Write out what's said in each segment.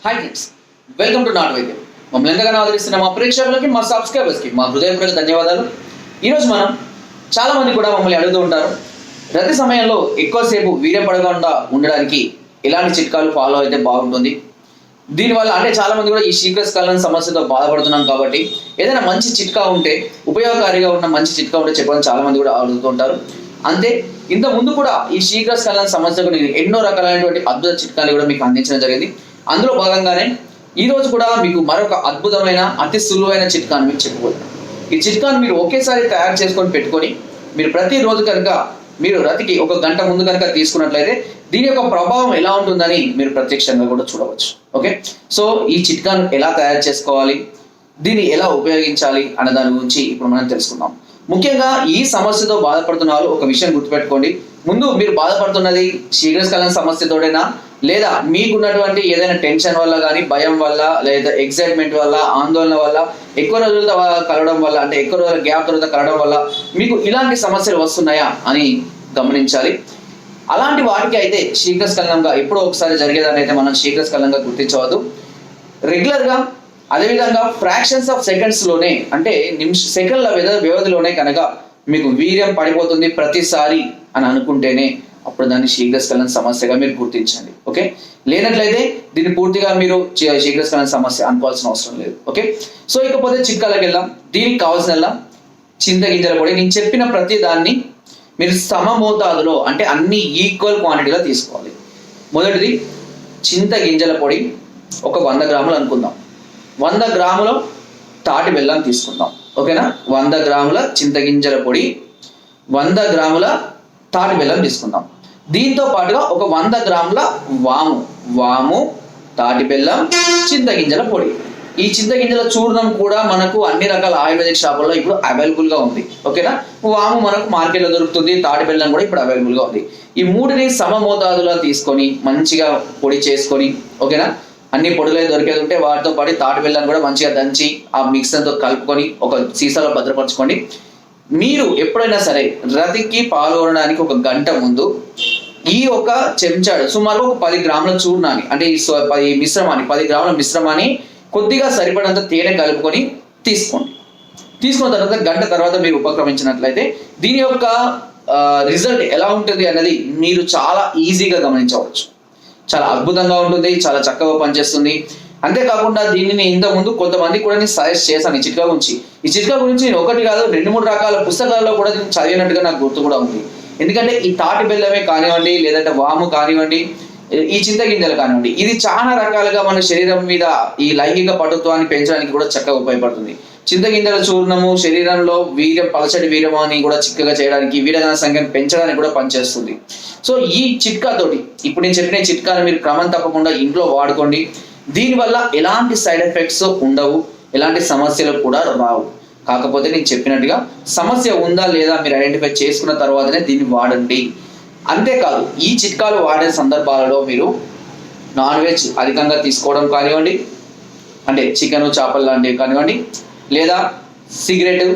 Hi friends, welcome to not వైద్యం. మమ్మల్ని ఎంతగానో ఆదరిస్తున్న మా ప్రేక్షకులకి, మా సబ్స్క్రైబర్స్కి మా హృదయపూర్వక ధన్యవాదాలు. ఈరోజు మనం చాలామంది కూడా మమ్మల్ని అడుగుతూ ఉంటారు, రతి సమయంలో ఎక్కువసేపు వీర్యం పడకుండా ఉండడానికి ఎలాంటి చిట్కాలు ఫాలో అయితే బాగుంటుంది. దీనివల్ల అంటే చాలామంది కూడా ఈ శీఘ్రస్ఖలనం సమస్యతో బాధపడుతున్నాం కాబట్టి ఏదైనా మంచి చిట్కా ఉంటే, ఉపయోగకారిగా ఉన్న మంచి చిట్కా ఉంటే చెప్పడం చాలామంది కూడా అడుగుతూ ఉంటారు. అంతే ఇంత ముందు కూడా ఈ శీఘ్రస్ఖలనం సమస్యకు నేను ఎన్నో రకాలైనటువంటి అద్భుత చిట్కాలు కూడా మీకు అందించడం జరిగింది. అందులో భాగంగానే ఈ రోజు కూడా మీకు మరొక అద్భుతమైన అతి సులువైన చిట్కాను మీకు చెప్పబోతున్నాను. ఈ చిట్కాను మీరు ఒకేసారి తయారు చేసుకొని పెట్టుకొని మీరు ప్రతిరోజు కనుక మీరు రతికి ఒక గంట ముందు కనుక తీసుకున్నట్లయితే దీని యొక్క ప్రభావం ఎలా ఉంటుందని మీరు ప్రత్యక్షంగా కూడా చూడవచ్చు. ఓకే, సో ఈ చిట్కాను ఎలా తయారు చేసుకోవాలి, దీన్ని ఎలా ఉపయోగించాలి అన్న దాని గురించి ఇప్పుడు మనం తెలుసుకుందాం. ముఖ్యంగా ఈ సమస్యతో బాధపడుతున్న వాళ్ళు ఒక విషయం గుర్తుపెట్టుకోండి. ముందు మీరు బాధపడుతున్నది శీఘ్రస్ఖలనం సమస్యతోడేనా, లేదా మీకున్నటువంటి ఏదైనా టెన్షన్ వల్ల కానీ, భయం వల్ల, లేదా ఎక్సైట్మెంట్ వల్ల, ఆందోళన వల్ల, ఎక్కువ రోజులతో కలవడం వల్ల, అంటే ఎక్కువ రోజుల గ్యాప్ తర్వాత కలవడం వల్ల మీకు ఇలాంటి సమస్యలు వస్తున్నాయా అని గమనించాలి. అలాంటి వాటికి అయితే శీఘ్రస్ఖలనంగా ఎప్పుడో ఒకసారి జరిగేదాన్ని అయితే మనం శీఘ్రస్ఖలనంగా గుర్తించవద్దు. రెగ్యులర్గా అదేవిధంగా ఫ్రాక్షన్స్ ఆఫ్ సెకండ్స్లోనే, అంటే సెకండ్ల వ్యవధిలోనే కనుక మీకు వీర్యం పడిపోతుంది ప్రతిసారి అని అనుకుంటేనే అప్పుడు దాన్ని శీఘ్రస్ఖలన సమస్యగా మీరు గుర్తించండి. ఓకే, లేనట్లయితే దీన్ని పూర్తిగా మీరు శీఘ్రస్ఖలన సమస్య అనుకోవాల్సిన అవసరం లేదు. ఓకే, సో ఇకపోతే చిట్కాలకు వెళ్దాం. దీనికి కావాల్సిన చింతగింజల పొడి. నేను చెప్పిన ప్రతి దాన్ని మీరు సమ మోతాదులో, అంటే అన్ని ఈక్వల్ క్వాంటిటీలో తీసుకోవాలి. మొదటిది చింతగింజల పొడి ఒక 100 గ్రాములు అనుకుందాం. 100 గ్రాముల తాటి బెల్లం తీసుకుందాం. ఓకేనా, 100 గ్రాముల చింతగింజల పొడి, 100 గ్రాముల తాటి బెల్లం తీసుకుందాం. దీంతో పాటుగా ఒక 100 గ్రాముల వాము, తాటి బెల్లం, చింతగింజల పొడి. ఈ చింతగింజల చూర్ణం కూడా మనకు అన్ని రకాల ఆయుర్వేదిక్ షాపుల్లో ఇప్పుడు అవైలబుల్గా ఉంది. ఓకేనా, వాము మనకు మార్కెట్లో దొరుకుతుంది, తాటి బెల్లం కూడా ఇప్పుడు అవైలబుల్గా ఉంది. ఈ మూడిని సమ మోతాదులో తీసుకొని మంచిగా పొడి చేసుకొని, ఓకేనా, అన్ని పొడులే దొరికేది ఉంటే వాటితో పాటు తాటి బెల్లం కూడా మంచిగా దంచి ఆ మిక్సర్తో కలుపుకొని ఒక సీసాలో భద్రపరచుకోండి. మీరు ఎప్పుడైనా సరే రతికి పాల్గొనడానికి ఒక గంట ముందు ఈ ఒక చెంచాడు సుమారు ఒక 10 గ్రాముల చూర్ణాన్ని, అంటే ఈ మిశ్రమాన్ని 10 గ్రాముల మిశ్రమాన్ని కొద్దిగా సరిపడంత తేనె కలుపుకొని తీసుకోండి. తీసుకున్న తర్వాత గంట తర్వాత మీరు ఉపక్రమించినట్లయితే దీని యొక్క రిజల్ట్ ఎలా ఉంటుంది అన్నది మీరు చాలా ఈజీగా గమనించవచ్చు. చాలా అద్భుతంగా ఉంటుంది, చాలా చక్కగా పనిచేస్తుంది. అంతేకాకుండా దీనిని ఇంతకుముందు కొంతమంది కూడా నేను సజెస్ట్ చేశాను ఈ చిట్కా గురించి. ఈ చిట్కా గురించి నేను ఒకటి కాదు 2-3 రకాల పుస్తకాల్లో కూడా నేను చదివినట్టుగా నాకు గుర్తు కూడా ఉంది. ఎందుకంటే ఈ తాటి బెల్లమే కానివ్వండి, లేదంటే వాము కానివ్వండి, ఈ చింతగింజలు కానివ్వండి, ఇది చాలా రకాలుగా మన శరీరం మీద ఈ లైంగిక పటుత్వాన్ని పెంచడానికి కూడా చక్కగా ఉపయోగపడుతుంది. చింతగింజల చూర్ణము శరీరంలో పలచటి వీర్యమాన్ని కూడా చిక్కగా చేయడానికి, వీరగణ సంఖ్యను పెంచడానికి కూడా పనిచేస్తుంది. సో ఈ చిట్కాతోటి ఇప్పుడు నేను చెప్పిన చిట్కాను మీరు క్రమం తప్పకుండా ఇంట్లో వాడుకోండి. దీనివల్ల ఎలాంటి సైడ్ ఎఫెక్ట్స్ ఉండవు, ఎలాంటి సమస్యలు కూడా రావు. కాకపోతే నేను చెప్పినట్టుగా సమస్య ఉందా లేదా మీరు ఐడెంటిఫై చేసుకున్న తర్వాతనే దీన్ని వాడండి. అంతేకాదు ఈ చిట్కాలు వాడే సందర్భాలలో మీరు నాన్ వెజ్ అధికంగా తీసుకోవడం కానివ్వండి, అంటే చికెను చేపలు లాంటివి కానివ్వండి, లేదా సిగరెట్,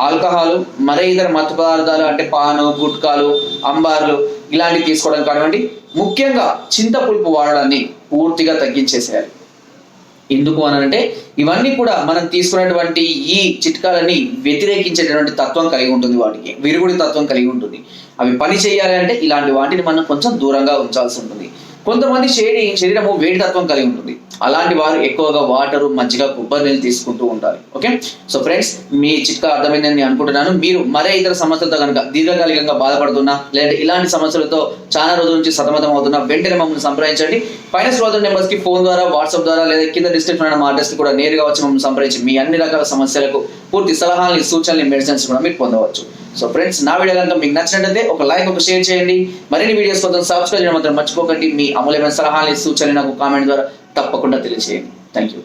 ఆల్కహాల్, మరే ఇతర మత్తు పదార్థాలు అంటే పాను, గుట్కాలు, అంబార్లు ఇలాంటివి తీసుకోవడం కానివ్వండి, ముఖ్యంగా చింతపులుపు వాడడాన్ని పూర్తిగా తగ్గించేసేయాలి. ఎందుకు అనంటే ఇవన్నీ కూడా మనం తీసుకున్నటువంటి ఈ చిట్కాలని వ్యతిరేకించేటటువంటి తత్వం కలిగి ఉంటుంది, వాటికి విరుగుడి తత్వం కలిగి ఉంటుంది. అవి పని చేయాలి అంటే ఇలాంటి వాటిని మనం కొంచెం దూరంగా ఉంచాల్సి ఉంటుంది. కొంతమంది శరీరము వేడి తత్వం కలిగి ఉంటుంది. అలాంటి వారు ఎక్కువగా వాటరు, మజ్జిగ, కొబ్బరి నీళ్ళు తీసుకుంటూ ఉంటారు. ఓకే, సో ఫ్రెండ్స్ మీ చిట్కా అర్థమైందని నేను అనుకుంటున్నాను. మీరు మరే ఇతర సమస్యలతో కనుక దీర్ఘకాలికంగా బాధపడుతున్నా, లేదంటే ఇలాంటి సమస్యలతో చాలా రోజుల నుంచి సతమతం అవుతున్నా వెంటనే మమ్మల్ని సంప్రదించండి. పైన స్క్రోల్ నెంబర్స్కి ఫోన్ ద్వారా, వాట్సాప్ ద్వారా, లేదా కింద డిస్క్రిప్షన్ ఉన్న మా అడ్రస్కి కూడా నేరుగా వచ్చి మమ్మల్ని సంప్రదించి మీ అన్ని రకాల సమస్యలకు పూర్తి సలహాలని, సూచనలు, మెడిసిన్స్ కూడా మీరు పొందవచ్చు. సో ఫ్రెండ్స్, నా వీడియో కనుక మీకు నచ్చినట్లయితే ఒక లైక్, ఒక షేర్ చేయండి. మరిన్ని వీడియోస్ కోసం సబ్స్క్రైబ్ చేయడం మాత్రం మర్చిపోకండి. మీ అమూల్యమైన సలహాలు, సూచనలు నాకు కామెంట్ ద్వారా తప్పకుండా తెలియజేయండి. Thank you.